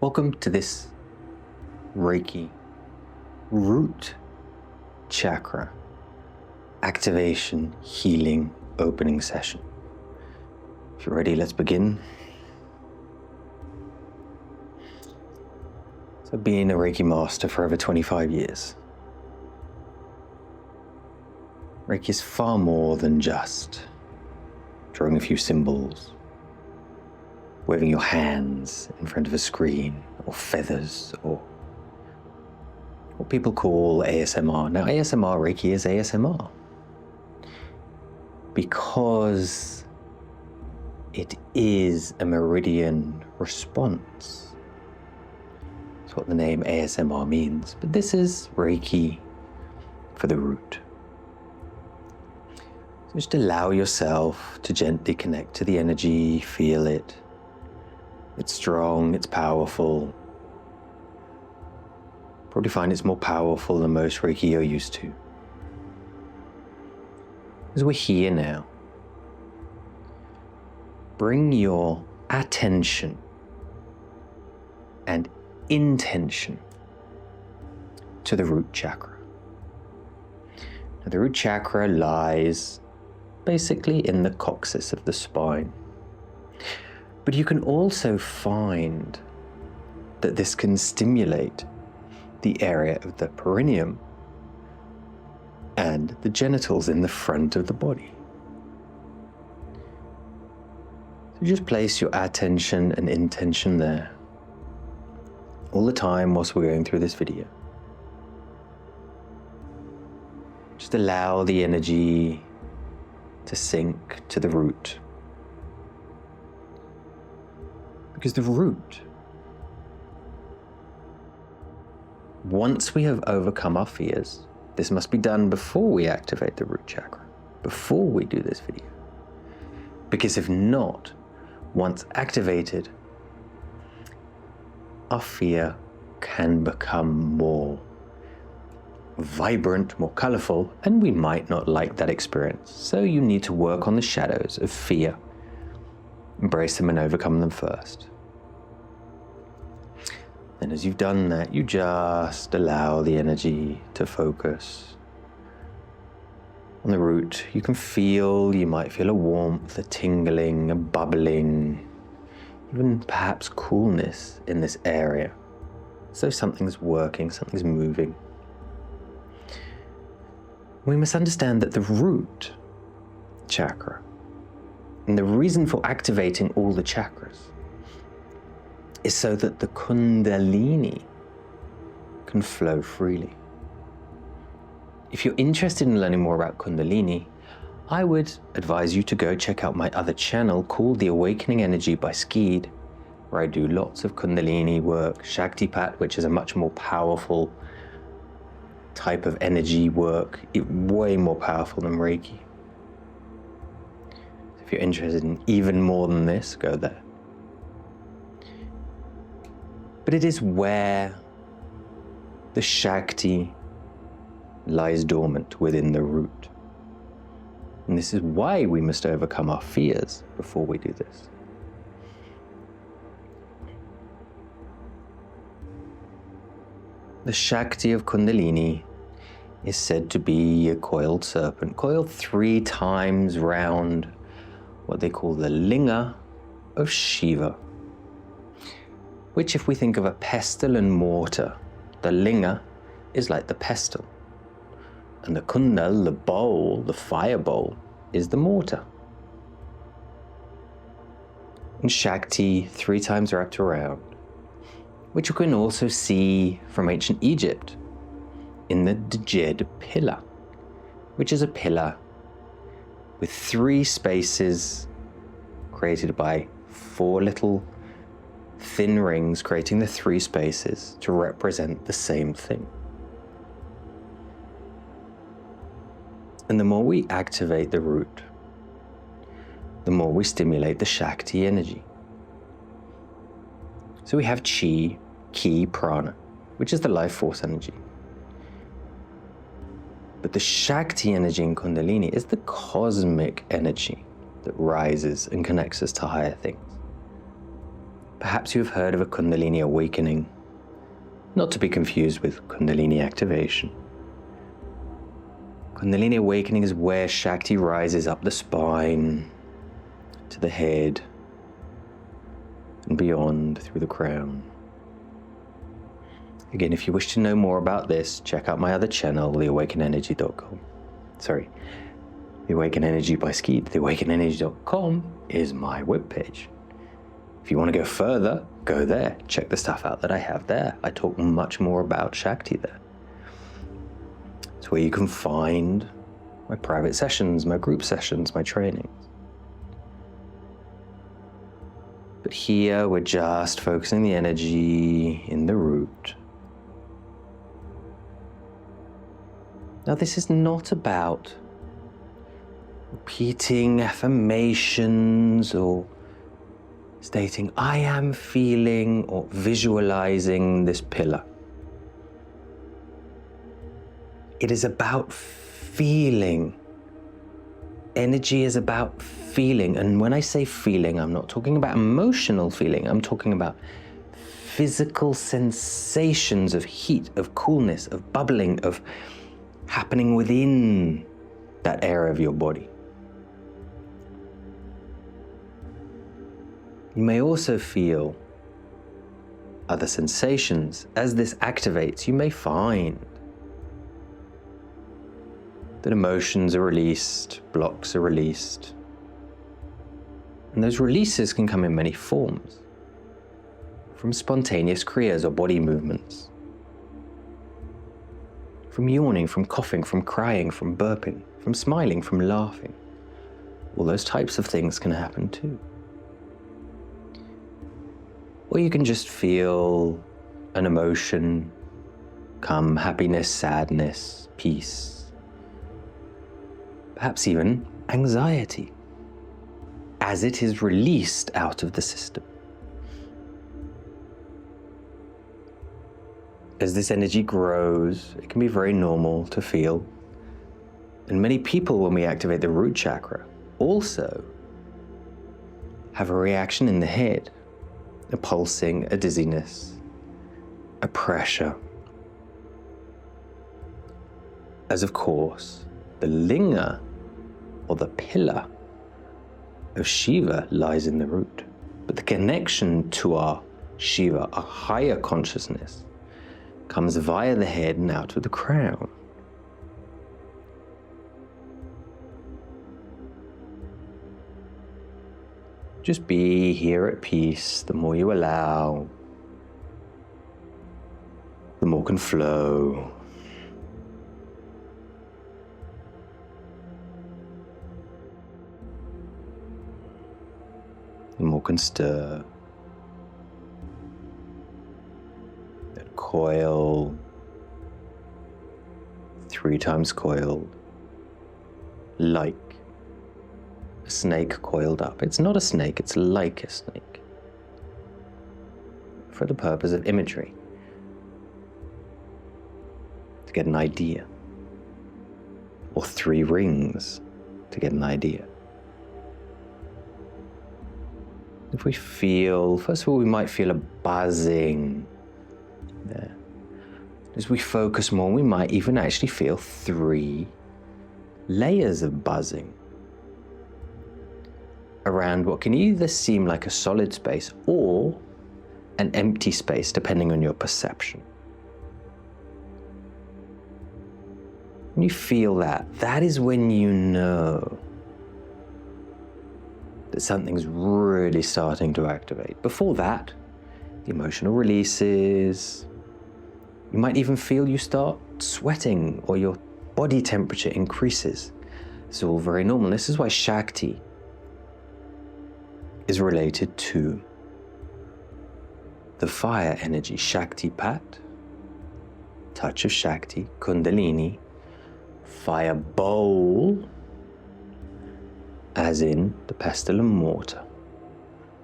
Welcome to this Reiki Root Chakra Activation Healing Opening Session. If you're ready, let's begin. So I've been a Reiki Master for over 25 years. Reiki is far more than just drawing a few symbols, waving your hands in front of a screen, or feathers, or what people call ASMR. Now, ASMR Reiki is ASMR because it is a meridian response. That's what the name ASMR means, but this is Reiki for the root. So just allow yourself to gently connect to the energy, feel it. It's strong, it's powerful. Probably find it's more powerful than most Reiki you're used to. As we're here now, bring your attention and intention to the root chakra. Now, the root chakra lies basically in the coccyx of the spine. But you can also find that this can stimulate the area of the perineum and the genitals in the front of the body. So just place your attention and intention there all the time whilst we're going through this video. Just allow the energy to sink to the root. Because the root, once we have overcome our fears, this must be done before we activate the root chakra, before we do this video. Because if not, once activated, our fear can become more vibrant, more colorful, and we might not like that experience. So you need to work on the shadows of fear. Embrace them and overcome them first. And as you've done that, you just allow the energy to focus on the root. You might feel a warmth, a tingling, a bubbling, even perhaps coolness in this area. So something's working, something's moving. We must understand that the root chakra, and the reason for activating all the chakras, is so that the Kundalini can flow freely. If you're interested in learning more about Kundalini, I would advise you to go check out my other channel called The Awakening Energy by Skeed, where I do lots of Kundalini work, Shaktipat, which is a much more powerful type of energy work, way more powerful than Reiki. If you're interested in even more than this, go there. But it is where the Shakti lies dormant within the root. And this is why we must overcome our fears before we do this. The Shakti of Kundalini is said to be a coiled serpent, coiled 3 times round what they call the linga of Shiva. Which, if we think of a pestle and mortar, the linga is like the pestle, and the kundal, the bowl, the fire bowl, is the mortar. And Shakti 3 times wrapped around, which you can also see from ancient Egypt in the Djed pillar, which is a pillar with 3 spaces created by 4 little thin rings, creating the 3 spaces to represent the same thing. And the more we activate the root, the more we stimulate the Shakti energy. So we have Chi, Ki, Prana, which is the life force energy. But the Shakti energy in Kundalini is the cosmic energy that rises and connects us to higher things. Perhaps you've heard of a Kundalini awakening, not to be confused with Kundalini activation. Kundalini awakening is where Shakti rises up the spine, to the head, and beyond through the crown. Again, if you wish to know more about this, check out my other channel, theawakenenergy.com. Sorry, The Awaken Energy by Skeet. Theawakenenergy.com is my webpage. If you want to go further, go there. Check the stuff out that I have there. I talk much more about Shakti there. It's where you can find my private sessions, my group sessions, my trainings. But here we're just focusing the energy in the root. Now, this is not about repeating affirmations or stating, I am feeling, or visualizing this pillar. It is about feeling. Energy is about feeling. And when I say feeling, I'm not talking about emotional feeling. I'm talking about physical sensations of heat, of coolness, of bubbling, of happening within that area of your body. You may also feel other sensations. As this activates, you may find that emotions are released, blocks are released. And those releases can come in many forms, from spontaneous kriyas or body movements, from yawning, from coughing, from crying, from burping, from smiling, from laughing. All those types of things can happen too. Or you can just feel an emotion come, happiness, sadness, peace, perhaps even anxiety, as it is released out of the system. As this energy grows, it can be very normal to feel. And many people, when we activate the root chakra, also have a reaction in the head, a pulsing, a dizziness, a pressure. As of course, the linga, or the pillar of Shiva, lies in the root. But the connection to our Shiva, our higher consciousness, comes via the head and out of the crown. Just be here at peace. The more you allow, the more can flow. The more can stir. That coil, 3 times coiled, like a snake coiled up. It's not a snake, it's like a snake, for the purpose of imagery, to get an idea. Or 3 rings to get an idea. If we feel, first of all, we might feel a buzzing there. As we focus more, we might even actually feel 3 layers of buzzing around what can either seem like a solid space or an empty space, depending on your perception. When you feel that, that is when you know that something's really starting to activate. Before that, the emotional releases. You might even feel you start sweating or your body temperature increases. It's all very normal. This is why Shakti is related to the fire energy. Shaktipat, touch of Shakti, Kundalini, fire bowl, as in the pestle and mortar,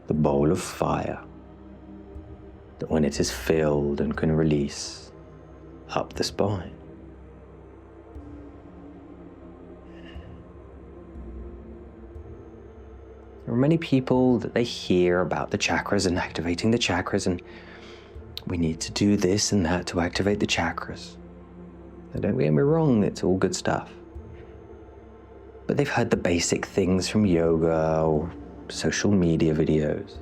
the bowl of fire, that when it is filled and can release up the spine. are many people that they hear about the chakras and activating the chakras, and we need to do this and that to activate the chakras. Now, don't get me wrong, it's all good stuff. But they've heard the basic things from yoga or social media videos.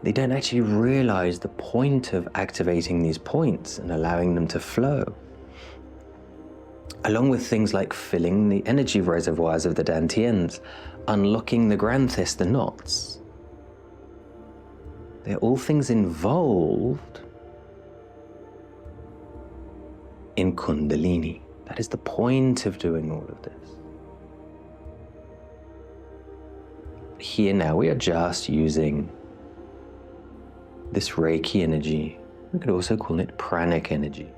They don't actually realize the point of activating these points and allowing them to flow. Along with things like filling the energy reservoirs of the dantians, unlocking the granthis, the knots. They're all things involved in Kundalini. That is the point of doing all of this. Here now we are just using this Reiki energy. We could also call it pranic energy.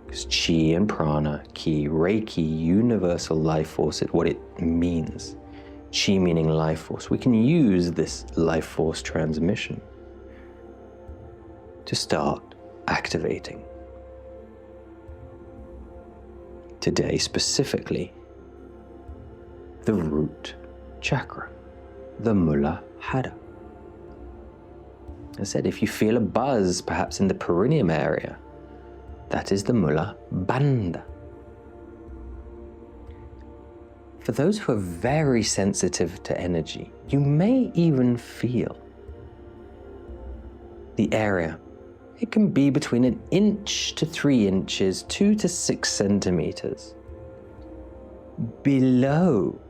Because chi and prana, ki, Reiki, universal life force, is what it means. Chi meaning life force. We can use this life force transmission to start activating. Today specifically, the root chakra, the Muladhara. I said, if you feel a buzz, perhaps in the perineum area, that is the Mula Bandha. For those who are very sensitive to energy, you may even feel the area. It can be between 1 inch to 3 inches, 2 to 6 centimeters below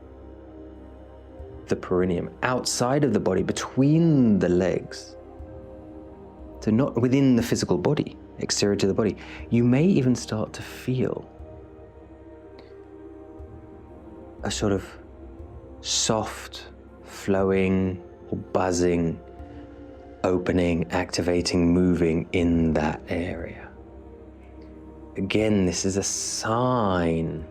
the perineum, outside of the body, between the legs. So not within the physical body, exterior to the body. You may even start to feel a sort of soft, flowing or buzzing, opening, activating, moving in that area. Again, this is a sign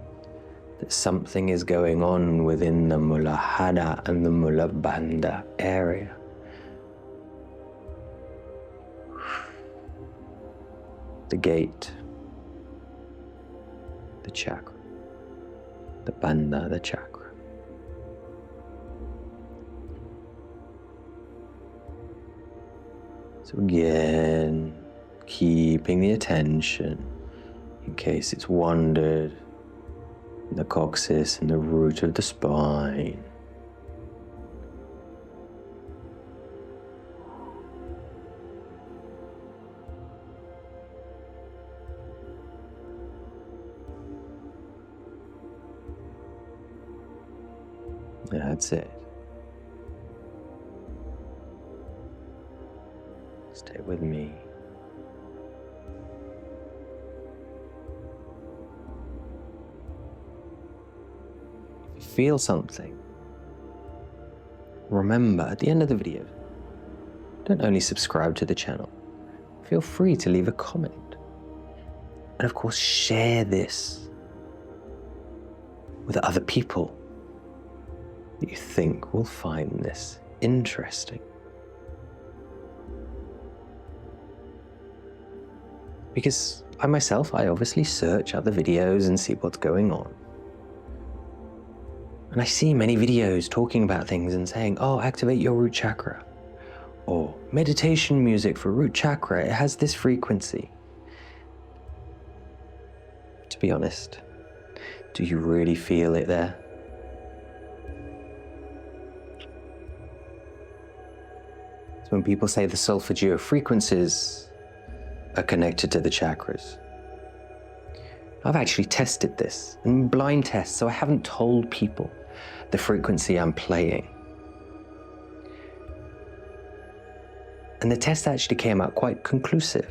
that something is going on within the Muladhara and the Mulabandha area. The gate, the chakra, the bandha, the chakra. So again, keeping the attention in case it's wandered, in the coccyx and the root of the spine. That's it. Stay with me. If you feel something, remember at the end of the video, don't only subscribe to the channel, feel free to leave a comment. And of course, share this with other people that you think will find this interesting. Because I myself, I obviously search other videos and see what's going on. And I see many videos talking about things and saying, oh, activate your root chakra. Or meditation music for root chakra, it has this frequency. To be honest, do you really feel it there? So when people say the Solfeggio frequencies are connected to the chakras, I've actually tested this in blind tests, so I haven't told people the frequency I'm playing. And the test actually came out quite conclusive,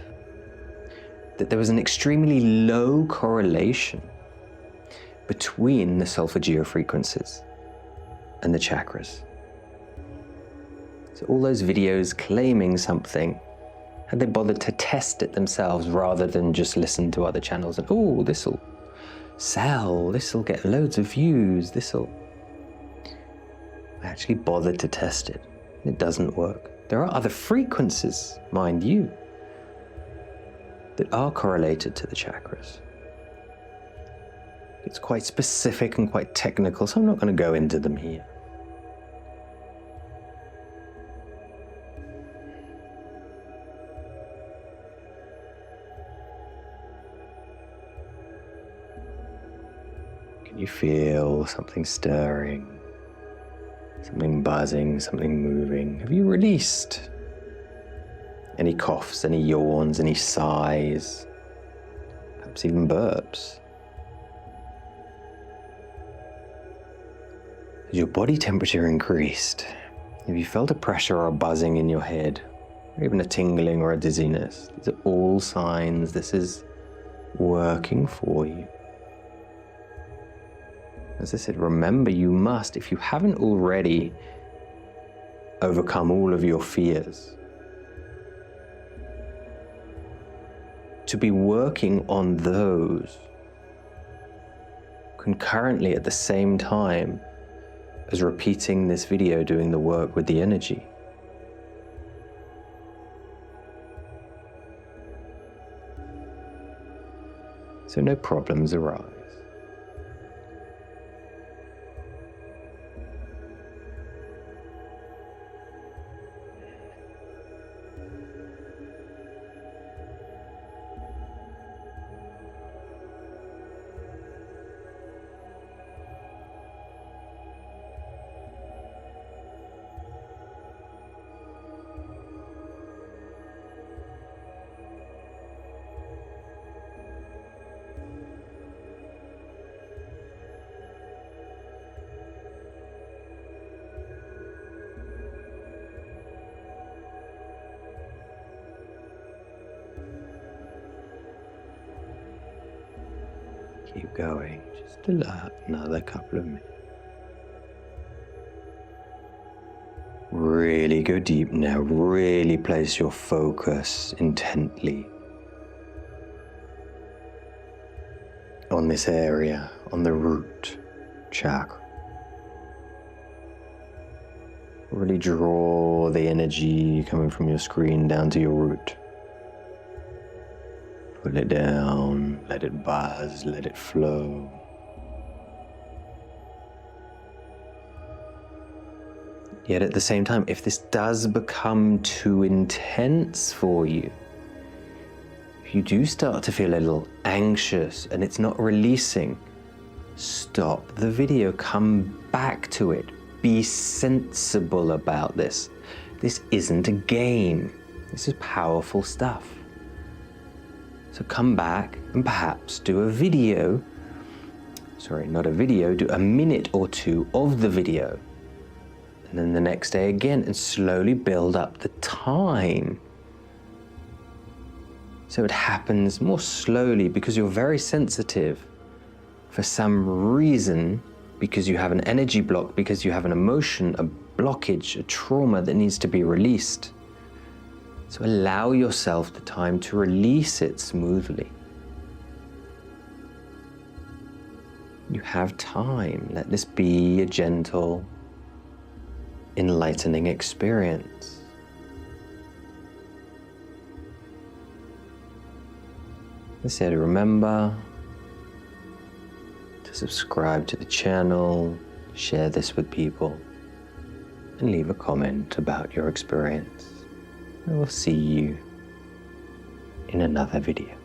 that there was an extremely low correlation between the Solfeggio frequencies and the chakras. So all those videos claiming something, had they bothered to test it themselves rather than just listen to other channels and, oh, this'll sell, this'll get loads of views, this'll... I actually bothered to test it. It doesn't work. There are other frequencies, mind you, that are correlated to the chakras. It's quite specific and quite technical, so I'm not going to go into them here. You feel something stirring, something buzzing, something moving. Have you released any coughs, any yawns, any sighs, perhaps even burps? Has your body temperature increased? Have you felt a pressure or a buzzing in your head, or even a tingling or a dizziness? These are all signs this is working for you. As I said, remember, you must, if you haven't already overcome all of your fears, to be working on those concurrently at the same time as repeating this video, doing the work with the energy. So no problems arise. Keep going, just another couple of minutes. Really go deep now, really place your focus intently on this area, on the root chakra. Really draw the energy coming from your screen down to your root. Pull it down, let it buzz, let it flow. Yet at the same time, if this does become too intense for you, if you do start to feel a little anxious and it's not releasing, stop the video, come back to it. Be sensible about this. This isn't a game. This is powerful stuff. So come back and perhaps do a video, do a minute or two of the video. And then the next day again, and slowly build up the time. So it happens more slowly because you're very sensitive. For some reason, because you have an energy block, because you have an emotion, a blockage, a trauma that needs to be released. So allow yourself the time to release it smoothly. You have time. Let this be a gentle, enlightening experience. I said, remember to subscribe to the channel, share this with people, and leave a comment about your experience. I will see you in another video.